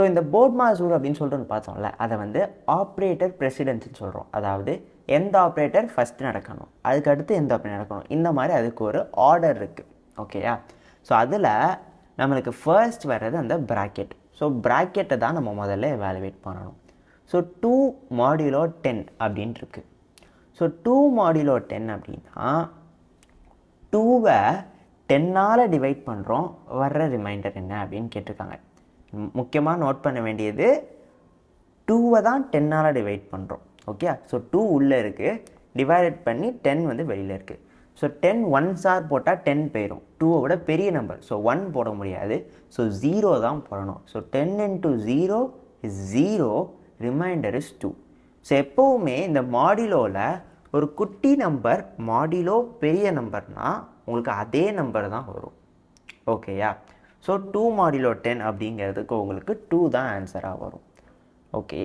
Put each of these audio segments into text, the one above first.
So இந்த போர்ட்மாஸ் rule அப்படின்னு சொல்லிட்டு ஒன்று பார்த்தோம்ல, அதை வந்து ஆப்ரேட்டர் ப்ரெசிடென்ட்னு சொல்கிறோம். அதாவது எந்த ஆப்ரேட்டர் ஃபஸ்ட்டு நடக்கணும், அதுக்கு அடுத்து எந்த ஆப்ரேட்டர் நடக்கணும், இந்த மாதிரி அதுக்கு ஒரு ஆர்டர் இருக்குது. ஓகேயா? ஸோ அதில் நம்மளுக்கு ஃபர்ஸ்ட் வர்றது அந்த ப்ராக்கெட். ஸோ ப்ராக்கெட்டை தான் நம்ம முதல்ல எவாலுவேட் பண்ணணும். ஸோ 2 மாடுலோ 10 அப்படின்ட்டு இருக்குது. ஸோ 2 மாடுலோ 10 அப்படின்னா 2வை 10ஆல் டிவைட் பண்ணுறோம், வர்ற ரிமைண்டர் என்ன அப்படின்னு கேட்டிருக்காங்க. முக்கியமாக நோட் பண்ண வேண்டியது 2வை தான் 10ஆல் டிவைட் பண்ணுறோம். ஓகே, ஸோ 2 உள்ளே இருக்குது, டிவைட் பண்ணி 10 வந்து வெளியில் இருக்குது. ஸோ 10 1s போட்டால் 10 போயிடும், 2வை விட பெரிய நம்பர். ஸோ 1 போட முடியாது, ஸோ 0 தான் போடணும். So 10 into 0 is 0, reminder is 2. So எப்போவுமே இந்த மாடுலோவில் ஒரு குட்டி நம்பர் மாடுலோ பெரிய நம்பர்னால் உங்களுக்கு அதே நம்பர் தான் வரும். ஓகேயா? ஸோ 2 மாடுலோ 10 அப்படிங்கிறதுக்கு உங்களுக்கு 2 தான் ஆன்சராக வரும். ஓகே,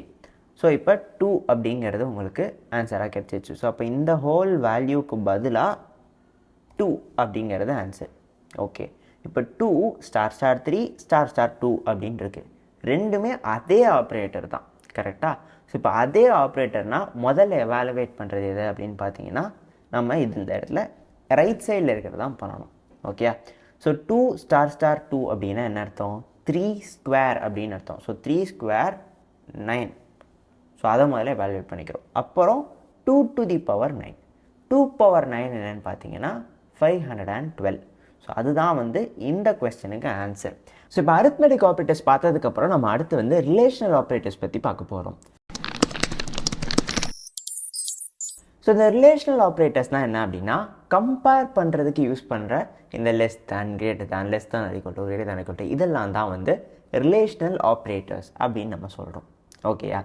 ஸோ இப்போ 2 அப்படிங்கிறது உங்களுக்கு ஆன்சராக கிடச்சிச்சு. ஸோ அப்போ இந்த ஹோல் வேல்யூக்கு பதிலாக 2 அப்படிங்கிறது ஆன்சர். ஓகே, இப்போ 2 ** 3 ** 2 அப்படின்னு இருக்குது. ரெண்டுமே அதே ஆப்ரேட்டர் தான், கரெக்டாக? ஸோ இப்போ அதே ஆப்ரேட்டர்னால் முதல்ல எவாலுவேட் பண்ணுறது எது அப்படின்னு பார்த்தீங்கன்னா, நம்ம இந்த இடத்துல ரைட் சைடில் இருக்கிறது தான் பண்ணணும். ஓகே, ஸோ 2 ** 2 அப்படின்னா என்ன அர்த்தம்? 3 ஸ்கொயர் அப்படின்னு அர்த்தம். So 3 square 9. ஸோ அதை முதல்ல எவாலுவேட் பண்ணிக்கிறோம். அப்புறம் 2 to the power 9. 2 power 9 என்னென்னு பார்த்தீங்கன்னா 512. ஸோ அதுதான் வந்து இந்த கொஸ்டினுக்கு ஆன்சர். ஸோ இப்போ அரித்மெட்டிக் ஆப்ரேட்டர்ஸ் பார்த்ததுக்கப்புறம் நம்ம அடுத்து வந்து ரிலேஷனல் ஆப்ரேட்டர்ஸ் பற்றி பார்க்க போகிறோம். ஸோ இந்த ரிலேஷனல் ஆப்ரேட்டர்ஸ்னால் என்ன அப்படின்னா, கம்பேர் பண்ணுறதுக்கு யூஸ் பண்ணுற இந்த less than, greater than, less than = greater than = இதெல்லாம் தான் வந்து ரிலேஷனல் ஆப்ரேட்டர்ஸ் அப்படின்னு நம்ம சொல்கிறோம். ஓகேயா?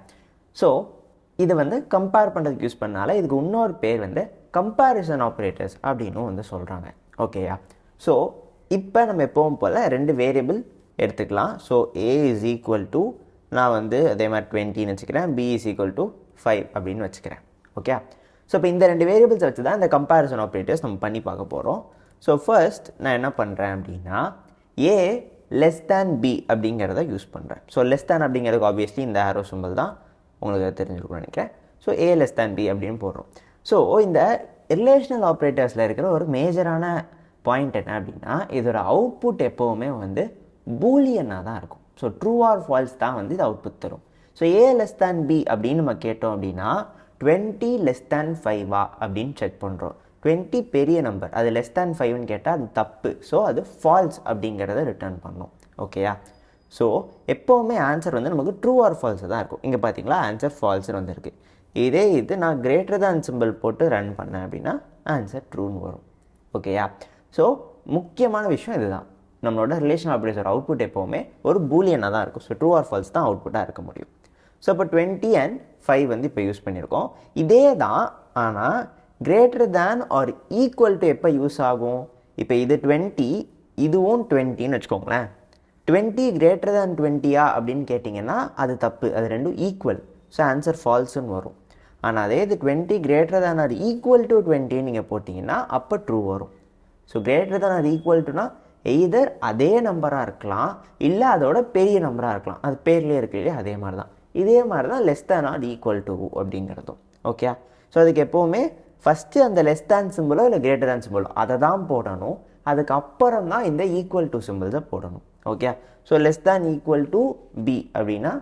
ஸோ இதை வந்து கம்பேர் பண்ணுறதுக்கு யூஸ் பண்ணால இதுக்கு இன்னொரு பேர் வந்து கம்பேரிசன் ஆப்ரேட்டர்ஸ் அப்படின்னு வந்து சொல்கிறாங்க. ஓகேயா? ஸோ இப்போ நம்ம எப்பவும் போல் 2 வேரியபிள் எடுத்துக்கலாம். ஸோ a = நான் வந்து அதே மாதிரி 20ன்னு வச்சுக்கிறேன், b = 5 அப்படின்னு வச்சுக்கிறேன். ஓகே, ஸோ இப்போ இந்த 2 வேரியபிள்ஸ் வச்சு தான் இந்த கம்பேரிசன் ஆப்ரேட்டர்ஸ் நம்ம பண்ணி பார்க்க போகிறோம். ஸோ ஃபர்ஸ்ட் நான் என்ன பண்ணுறேன் அப்படின்னா, a லெஸ் தேன் b அப்படிங்கிறத யூஸ் பண்ணுறேன். ஸோ லெஸ் தேன் அப்படிங்கிறதுக்கு ஆப்வியஸ்லி இந்த ஆரோ சிம்பிள் தான் உங்களுக்கு தெரிஞ்சிருக்கும்னு நினைக்கிறேன். So a less than b அப்படின்னு போடுறோம். ஸோ இந்த ரிலேஷனல் ஆப்ரேட்டர்ஸில் இருக்கிற ஒரு மேஜரான பாயிண்ட் என்ன அப்படின்னா, இதோட அவுட்புட் எப்போவுமே வந்து பூலியனாக தான் இருக்கும். ஸோ ட்ரூ ஆர் ஃபால்ஸ் தான் வந்து இது அவுட்புட் தரும். So a less than b அப்படின்னு நம்ம கேட்டோம் அப்படின்னா 20 லெஸ் தேன் 5 அப்படின்னு செக் பண்ணுறோம். 20 பெரிய நம்பர், அது லெஸ் தேன் 5ன்னு கேட்டால் அது தப்பு. ஸோ அது ஃபால்ஸ் அப்படிங்கிறத ரிட்டர்ன் பண்ணோம். ஓகேயா? ஸோ எப்போவுமே ஆன்சர் வந்து நமக்கு ட்ரூ ஆர் ஃபால்ஸ் தான் இருக்கும். இங்கே பார்த்தீங்களா, ஆன்சர் ஃபால்ஸ்னு வந்துருக்கு. இதே இது நான் கிரேட்டர் தேன் சிம்பிள் போட்டு ரன் பண்ணேன் அப்படின்னா ஆன்சர் ட்ரூன்னு வரும். ஓகேயா? ஸோ முக்கியமான விஷயம் இதுதான், நம்மளோட ரிலேஷனல் ஆப்ரேட்டர் அவுட்புட் எப்போவுமே ஒரு பூலியனாக தான் இருக்கும். ஸோ ட்ரூ ஆர் ஃபால்ஸ் தான் அவுட்புட்டாக இருக்க முடியும். ஸோ இப்போ 20 and 5 வந்து இப்போ யூஸ் பண்ணியிருக்கோம். இதே தான், ஆனால் greater than or equal to எப்போ யூஸ் ஆகும்? இப்போ இது 20, இதுவும் 20ன்னு வச்சுக்கோங்களேன். 20 கிரேட்டர் தேன் 20 அப்படின்னு கேட்டிங்கன்னா அது தப்பு, அது ரெண்டும் ஈக்குவல். ஸோ ஆன்சர் ஃபால்ஸுன்னு வரும். ஆனால் அதே இது 20 greater than or equal to 20 நீங்கள் போட்டிங்கன்னா அப்போ ட்ரூ வரும். So greater than or equal டுனா எய்தர் அதே நம்பராக இருக்கலாம், இல்லை அதோட பெரிய நம்பராக இருக்கலாம். அது பேர்லேயே இருக்கு இல்லையா, அதே மாதிரி தான். இதே மாதிரி தான் less than or equal to அப்படிங்கிறதும். ஓகே, ஸோ அதுக்கு எப்போவுமே ஃபஸ்ட்டு அந்த லெஸ் தேன் சிம்பிளோ இல்லை கிரேட்டர் தேன் சிம்பிளோ அதை தான் போடணும். அதுக்கப்புறம் தான் இந்த ஈக்குவல் டு சிம்பிள்ஸை போடணும். Okay, so less than equal to B அப்படின்னா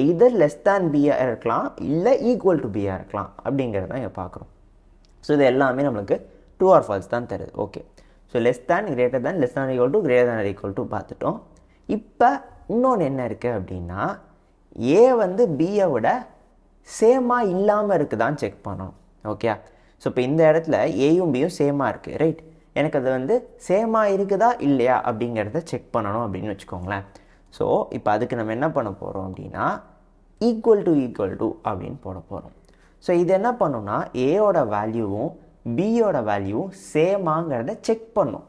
எய்தர் லெஸ் தேன் பியாக இருக்கலாம், இல்லை ஈக்குவல் டு பியாக இருக்கலாம் அப்படிங்கிறது தான் இங்கே பார்க்குறோம். ஸோ இது எல்லாமே நம்மளுக்கு ட்ரூ ஆர் ஃபால்ஸ் தான் தருது. Okay, so less than, greater than, less than equal to, greater than equal to பார்த்துட்டோம். இப்போ இன்னொன்று என்ன இருக்குது அப்படின்னா, ஏ வந்து பியை விட சேமாக இல்லாமல் இருக்குதான்னு செக் பண்ணணும். ஓகே, ஸோ இப்போ இந்த இடத்துல ஏயும் பியும் சேமாக இருக்குது, ரைட்? எனக்கு அது வந்து சேமாக இருக்குதா இல்லையா அப்படிங்கிறத செக் பண்ணணும் அப்படின்னு வச்சுக்கோங்களேன். ஸோ இப்போ அதுக்கு நம்ம என்ன பண்ண போகிறோம் அப்படின்னா, ஈக்குவல் டு அப்படின்னு போட போகிறோம். ஸோ இது என்ன பண்ணோம்னா, ஏயோட வேல்யூவும் பியோட வேல்யூவும் சேமாங்கிறத செக் பண்ணும்.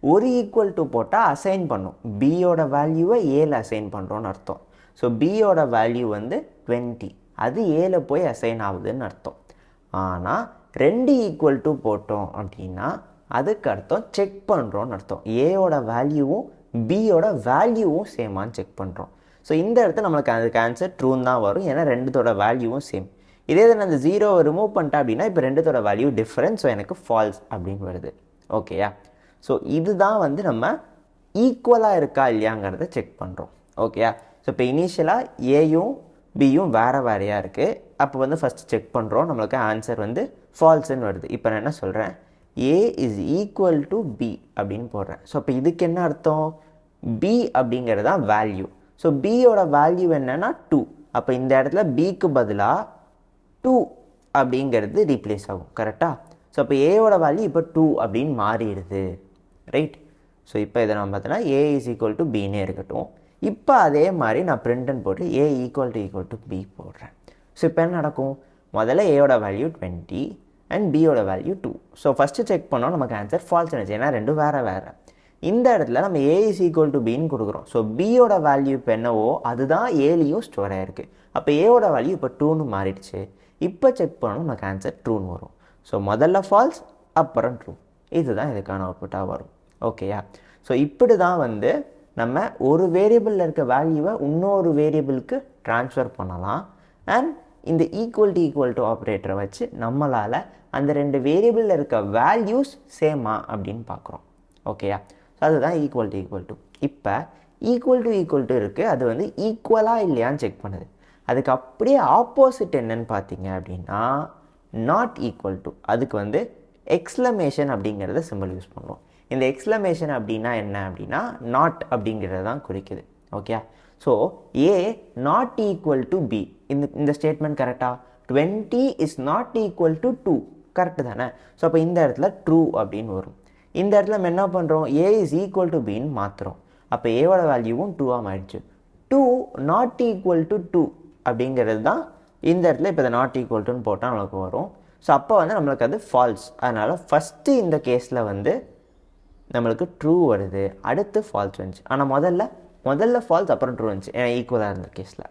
ஒரு ஈக்குவல் டு போட்டால் அசைன் பண்ணும், பியோட வேல்யூவை ஏல அசைன் பண்ணுறோன்னு அர்த்தம். ஸோ பியோட வேல்யூ வந்து 20, அது ஏல போய் அசைன் ஆகுதுன்னு அர்த்தம். ஆனால் 2 ஈக்குவல் டு போட்டோம் அப்படின்னா அதுக்கு அர்த்தம் செக் பண்ணுறோன்னு அர்த்தம். ஏயோட வேல்யூவும் பியோட வேல்யூவும் சேமான்னு செக் பண்ணுறோம். ஸோ இந்த இடத்துல நம்மளுக்கு அதுக்கு ஆன்சர் ட்ரூன்னு தான் வரும், ஏன்னா ரெண்டுத்தோட வேல்யூவும் சேம். இதே நான் அந்த 0வை ரிமூவ் பண்ணிட்டேன் அப்படின்னா இப்போ ரெண்டுத்தோட வேல்யூ டிஃப்ரெண்ட், ஸோ எனக்கு ஃபால்ஸ் அப்படின்னு வருது. ஓகேயா? ஸோ இதுதான் வந்து நம்ம ஈக்குவலாக இருக்கா இல்லையாங்கிறத செக் பண்ணுறோம். ஓகேயா? ஸோ இப்போ இனிஷியலாக ஏயும் பியும் வேறு வேறையாக இருக்குது. அப்போ வந்து ஃபஸ்ட்டு செக் பண்ணுறோம், நம்மளுக்கு ஆன்சர் வந்து ஃபால்ஸுன்னு வருது. இப்போ நான் என்ன சொல்கிறேன், ஏ இஸ் ஈக்குவல் டு பி அப்படின்னு போடுறேன். ஸோ இப்போ இதுக்கு என்ன அர்த்தம், பி அப்படிங்கிறது தான் வேல்யூ. ஸோ பியோட வேல்யூ என்னென்னா 2. அப்போ இந்த இடத்துல பிக்கு பதிலாக 2 அப்படிங்கிறது ரீப்ளேஸ் ஆகும். கரெக்டாக? ஸோ அப்போ ஏயோட வேல்யூ இப்போ 2 அப்படின்னு மாறிடுது. ரைட்? ஸோ இப்போ இதை நம்ம பார்த்தோன்னா ஏ இஸ் ஈக்குவல் டு பின்னே இருக்கட்டும். இப்போ அதே மாதிரி நான் பிரிண்ட்னு போட்டு ஏ ஈக்குவல் டு பி போடுறேன். ஸோ இப்போ என்ன நடக்கும், முதல்ல ஏயோட வேல்யூ 20 அண்ட் பியோட வேல்யூ 2. ஸோ ஃபஸ்ட்டு செக் பண்ணோம், நமக்கு ஆன்சர் ஃபால்ஸ் இருந்துச்சு, ஏன்னா ரெண்டும் வேறு வேறு. இந்த இடத்துல நம்ம ஏ இஸ் ஈக்குவல் டு பின்னு கொடுக்குறோம். ஸோ பியோட வேல்யூ இப்போ என்னவோ அதுதான் ஏலையும் ஸ்டோர் ஆகிருக்கு. அப்போ ஏவோட வேல்யூ இப்போ 2ன்னு மாறிடுச்சு. இப்போ செக் பண்ணணும், நமக்கு ஆன்சர் ட்ரூன்னு வரும். ஸோ முதல்ல ஃபால்ஸ் அப்புறம் ட்ரூ, இதுதான் இதுக்கான அவுட்புட்டாக வரும். ஓகேயா? ஸோ இப்படி தான் வந்து நம்ம ஒரு வேரியபிளில் இருக்க வேல்யூவை இன்னொரு வேரியபிளுக்கு ட்ரான்ஸ்ஃபர் பண்ணலாம். அண்ட் இந்த ஈக்குவல் டு ஆப்ரேட்டரை வச்சு நம்மளால் அந்த ரெண்டு வேரியபிளில் இருக்க வேல்யூஸ் சேமா அப்படின்னு பார்க்குறோம். ஓகேயா? ஸோ அதுதான் ஈக்குவல் டு. இப்போ ஈக்குவல் டு இருக்குது, அது வந்து ஈக்குவலாக இல்லையான்னு செக் பண்ணுது. அதுக்கு அப்படியே ஆப்போசிட் என்னன்னு பார்த்தீங்க அப்படின்னா நாட் ஈக்குவல் டு. அதுக்கு வந்து எக்ஸ்க்ளமேஷன் அப்படிங்கிறத சிம்பிள் யூஸ் பண்ணுறோம். இந்த எக்ஸ்க்ளமேஷன் அப்படின்னா என்ன அப்படின்னா நாட் அப்படிங்கிறது தான் குறிக்குது. Okay? So A not equal to B, இந்த ஸ்டேட்மெண்ட் கரெக்டாக? 20 is not equal to 2, correct தானே? ஸோ அப்போ இந்த இடத்துல ட்ரூ அப்படின்னு வரும். இந்த இடத்துல நம்ம என்ன பண்ணுறோம், ஏ இஸ் ஈக்குவல் டு பின்னு மாற்றுறோம். அப்போ ஏவோட வேல்யூவும் 2ஆக மாறிடுச்சு. 2 நாட் ஈக்குவல் டு 2 அப்படிங்கிறது தான் இந்த இடத்துல இப்போ இதை நாட் ஈக்குவல் டுன்னு போட்டால் நம்மளுக்கு வரும். ஸோ அப்போ வந்து நம்மளுக்கு அது ஃபால்ஸ். அதனால் ஃபஸ்ட்டு இந்த கேஸில் வந்து நம்மளுக்கு ட்ரூ வருது, அடுத்து ஃபால்ஸ் வந்துச்சு. ஆனால் முதல்ல ஃபால்ஸ் அப்புறம் ட்ரூ வந்துச்சு, ஏன்னா ஈக்குவலாக இருந்த கேஸில்.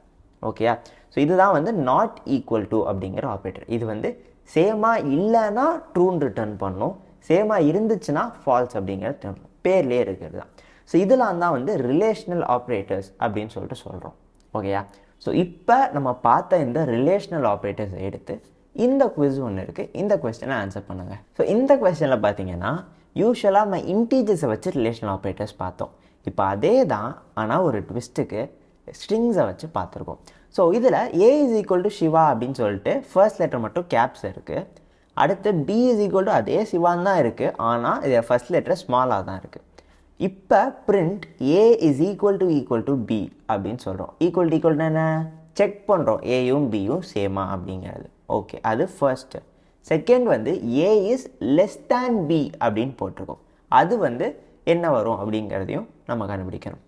ஓகேயா? ஸோ இதுதான் வந்து நாட் ஈக்குவல் டு அப்படிங்கிற ஆப்ரேட்டர். இது வந்து சேமாக இல்லைன்னா ட்ரூன்னு ரிட்டர்ன் பண்ணும், சேமாக இருந்துச்சுன்னா ஃபால்ஸ் அப்படிங்கிற பேர்லேயே இருக்கிறது தான். ஸோ இதெல்லாம் தான் வந்து ரிலேஷனல் ஆப்ரேட்டர்ஸ் அப்படின்னு சொல்லிட்டு சொல்கிறோம். ஓகேயா? ஸோ இப்போ நம்ம பார்த்த இந்த ரிலேஷனல் ஆப்ரேட்டர்ஸை எடுத்து இந்த குவிஸ் ஒன்று இருக்குது, இந்த கொஸ்டினை ஆன்சர் பண்ணுங்கள். ஸோ இந்த கொஸ்டினில் பார்த்தீங்கன்னா யூஸ்வலாக நம்ம இன்டீஜர்ஸை வச்சு ரிலேஷனல் ஆப்ரேட்டர்ஸ் பார்த்தோம். இப்போ அதே தான், ஆனால் ஒரு ட்விஸ்ட்டுக்கு ஸ்ட்ரிங்ஸை வச்சு பார்த்துருக்கோம். ஸோ இதில் ஏ இஸ் ஈக்குவல் டு சிவா அப்படின்னு சொல்லிட்டு ஃபர்ஸ்ட் லெட்டர் மட்டும் கேப்ஸ் இருக்குது. அடுத்து பி இஸ் ஈக்குவல் டு அதே சிவான் தான் இருக்குது, ஆனால் இதில் ஃபர்ஸ்ட் லெட்டர் ஸ்மாலாக தான் இருக்குது. இப்போ print A is equal to B அப்படின்னு சொல்கிறோம். ஈக்குவல் என்ன செக் பண்ணுறோம், ஏயும் பியும் சேமா அப்படிங்கிறது. ஓகே, அது ஃபர்ஸ்ட்டு. செகண்ட் வந்து ஏ இஸ் லெஸ் தேன் பி அப்படின்னு போட்டிருக்கோம். அது வந்து என்ன வரும் அப்படிங்கிறதையும் நம்ம கண்டுபிடிக்கணும்.